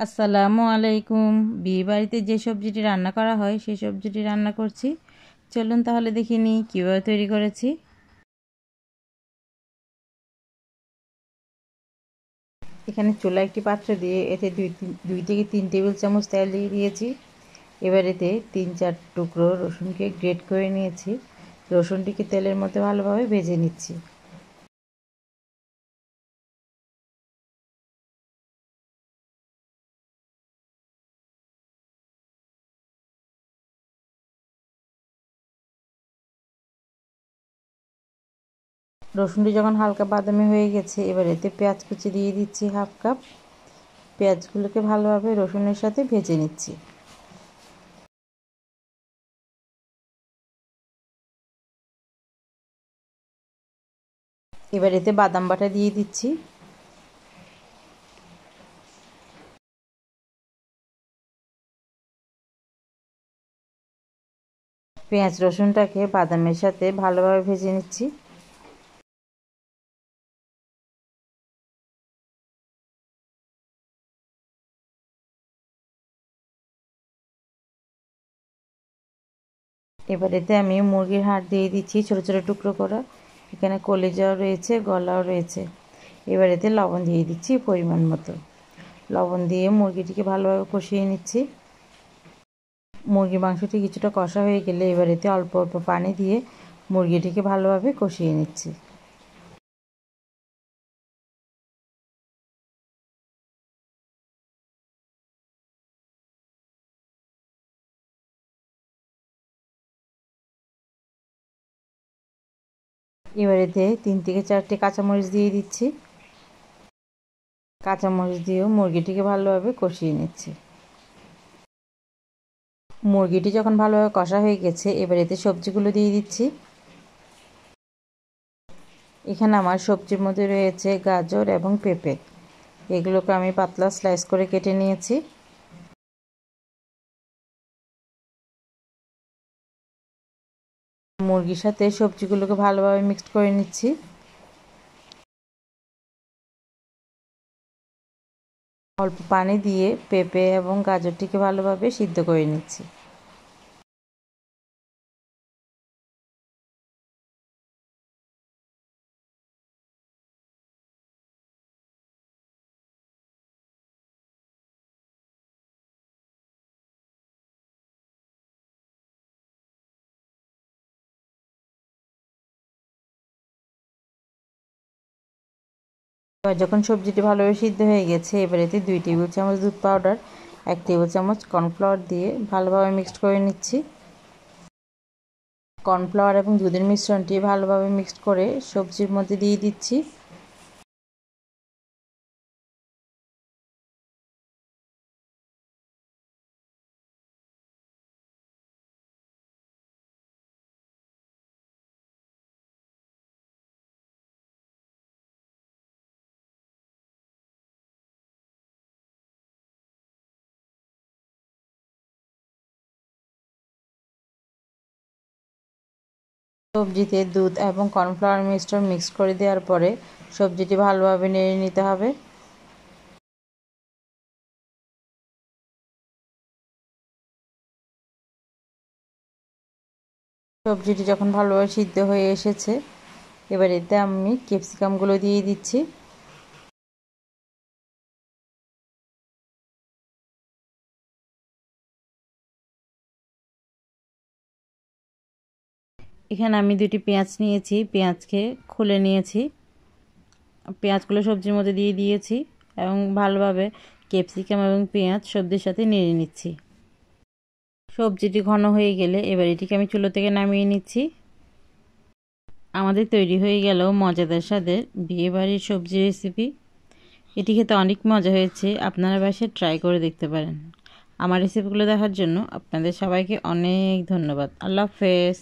আসসালামু আলাইকুম। বিয়ে বাড়িতে যে সবজিটি রান্না করা হয় সেই সবজিটি রান্না করছি। চলুন তাহলে দেখে নিই কীভাবে তৈরি করেছি। এখানে চুলা একটি পাত্র দিয়ে এতে দুই থেকে তিন টেবিল চামচ তেল দিয়ে দিয়েছি। এবার এতে 3-4 টুকরো রসুনকে গ্রেট করে নিয়েছি। রসুনটিকে তেলের মধ্যে ভালোভাবে ভেজে নিচ্ছি। রসুনটি যখন হালকা বাদামি হয়ে গেছে, এবার এতে পেঁয়াজ কুচি দিয়ে দিচ্ছি 1/2 কাপ। পেঁয়াজগুলোকে ভালোভাবে রসুনের সাথে ভেজে নিচ্ছি। এবার এতে বাদাম বাটা দিয়ে দিচ্ছি। পেঁয়াজ রসুনটাকে বাদামের সাথে ভালোভাবে ভেজে নিচ্ছি। এবার এতে আমি মুরগির হাড় দিয়ে দিচ্ছি ছোট ছোট টুকরো করা। এখানে কলিজাও রয়েছে, গলাও রয়েছে। এবার এতে লবণ দিয়ে দিচ্ছি পরিমাণ মতো। লবণ দিয়ে মুরগিটিকে ভালোভাবে কষিয়ে নিচ্ছি। মুরগির মাংসটি কিছুটা কষা হয়ে গেলে এবার এতে অল্প অল্প পানি দিয়ে মুরগিটিকে ভালোভাবে কষিয়ে নিচ্ছি। এবার এতে 3 থেকে 4টি কাঁচামরিচ দিয়ে দিচ্ছি। কাঁচামরিচ দিয়েও মুরগিটিকে ভালোভাবে কষিয়ে নিচ্ছি। মুরগিটি যখন ভালোভাবে কষা হয়ে গেছে, এবার এতে সবজিগুলো দিয়ে দিচ্ছি। এখানে আমার সবজির মধ্যে রয়েছে গাজর এবং পেঁপে। এগুলোকে আমি পাতলা স্লাইস করে কেটে নিয়েছি। মুরগির সাথে সবজিগুলোকে ভালোভাবে মিক্সড করে নিচ্ছি। অল্প পানি দিয়ে পেঁপে এবং গাজরটিকে ভালোভাবে সিদ্ধ করে নিচ্ছি। এবার যখন সবজিটি ভালোভাবে সিদ্ধ হয়ে গেছে, এবার এতে 2 টেবিল চামচ দুধ পাউডার, 1 টেবিল চামচ কর্নফ্লাওয়ার দিয়ে ভালোভাবে মিক্সড করে নিচ্ছি। কর্নফ্লাওয়ার এবং দুধের মিশ্রণটি ভালোভাবে মিক্সড করে সবজির মধ্যে দিয়ে দিচ্ছি। সবজিতে দুধ এবং কর্নফ্লাওয়ার মিশ্রণ মিক্স করে দেওয়ার পরে সবজিটি ভালোভাবে নেড়ে নিতে হবে। সবজিটি যখন ভালোভাবে সিদ্ধ হয়ে এসেছে, এবার এতে আমি ক্যাপসিকামগুলো দিয়ে দিচ্ছি। এখানে আমি 2টি পেঁয়াজ নিয়েছি, পেঁয়াজকে খুলে নিয়েছি। পেঁয়াজগুলো সবজির মধ্যে দিয়ে দিয়েছি এবং ভালোভাবে ক্যাপসিকাম এবং পেঁয়াজ সবজির সাথে নেড়ে নিচ্ছি। সবজিটি ঘন হয়ে গেলে এবার এটিকে আমি চুলো থেকে নামিয়ে নিচ্ছি। আমাদের তৈরি হয়ে গেল মজাদার স্বাদের বিয়েবাড়ির সবজি রেসিপি। এটি খেতে অনেক মজা হয়েছে, আপনারা বাসায় ট্রাই করে দেখতে পারেন। আমার রেসিপিগুলো দেখার জন্য আপনাদের সবাইকে অনেক ধন্যবাদ। আল্লাহ হাফেজ।